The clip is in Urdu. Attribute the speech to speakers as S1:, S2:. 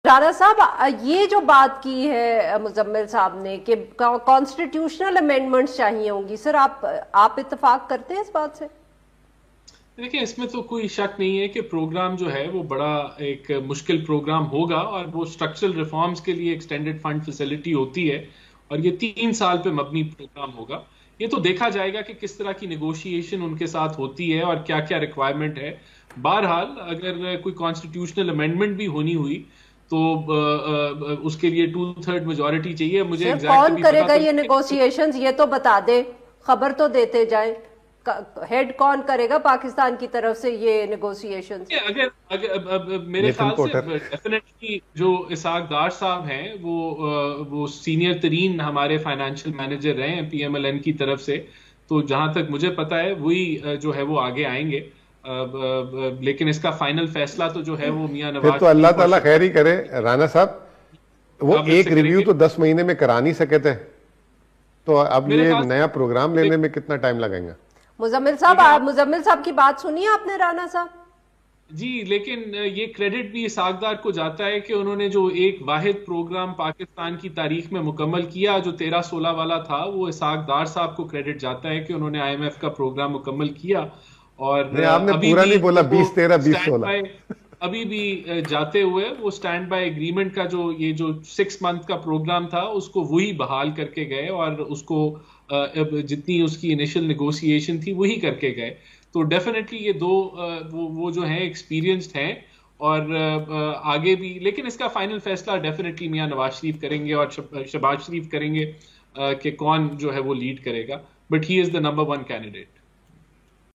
S1: رانا صاحب یہ جو بات کی ہے مزمل صاحب نے کہ کانسٹیٹیوشنل امینڈمنٹس چاہیے ہوں گی، سر آپ اتفاق کرتے ہیں اس بات سے؟
S2: دیکھیں اس میں تو کوئی شک نہیں ہے کہ پروگرام جو ہے وہ بڑا ایک مشکل پروگرام ہوگا، اور وہ اسٹرکچرل ریفارمز کے لیے ایکسٹینڈڈ فنڈ فیسلٹی ہوتی ہے، اور یہ 3 سال پہ مبنی پروگرام ہوگا. یہ تو دیکھا جائے گا کہ کس طرح کی نیگوشیشن ان کے ساتھ ہوتی ہے اور کیا کیا ریکوائرمنٹ ہے. بہرحال اگر کوئی کانسٹیٹیوشنل امینڈمنٹ بھی ہونی ہوئی تو اس کے لیے 2/3 میجورٹی چاہیے. مجھے
S1: سر
S2: ایگزیکٹ
S1: کون
S2: بھی
S1: کرے
S2: پتا
S1: گا
S2: تو
S1: یہ نیگوسیشنز، یہ تو بتا دے، خبر تو دیتے جائیں، ہیڈ کون کرے گا پاکستان کی طرف سے یہ نیگوسیشنز؟
S2: اگر میرے خیال سے ڈیفینیٹلی جو اسحاق ڈار صاحب ہیں وہ سینئر ترین ہمارے فائنینشیل مینیجر رہے ہیں پی ایم ایل این کی طرف سے، تو جہاں تک مجھے پتا ہے وہی جو ہے وہ آگے آئیں گے. لیکن اس کا فائنل فیصلہ تو جو ہے وہ میاں نواز
S3: پھر تو اللہ تعالیٰ خیر ہی کرے. رانا صاحب وہ ایک ریویو تو 10 مہینے میں کرا نہیں سکے تھے، تو اب یہ نیا پروگرام لینے میں کتنا ٹائم لگیں گا؟
S1: مزمل صاحب کی بات سنی آپ نے رانا صاحب؟
S2: جی لیکن یہ کریڈٹ بھی اسحاق ڈار کو جاتا ہے کہ انہوں نے جو ایک واحد پروگرام پاکستان کی تاریخ میں مکمل کیا جو 13-16 والا تھا، وہ اسحاق ڈار صاحب کو کریڈٹ جاتا ہے کہ انہوں نے آئی ایم ایف کا پروگرام مکمل کیا. اور
S3: آپ نے پورا نہیں بولا 2013-2016
S2: ابھی بھی جاتے ہوئے وہ سٹینڈ بائی ایگریمنٹ کا جو 6 منتھ کا پروگرام تھا اس کو وہی بحال کر کے گئے، اور اس کو جتنی اس کی انیشل نیگوسیشن تھی وہی کر کے گئے. تو ڈیفینیٹلی یہ دو وہ جو ہیں ایکسپیرینسڈ ہیں اور آگے بھی، لیکن اس کا فائنل فیصلہ ڈیفینیٹلی میاں نواز شریف کریں گے اور شہباز شریف کریں گے کہ کون جو ہے وہ لیڈ کرے گا. But he is the number 1 candidate.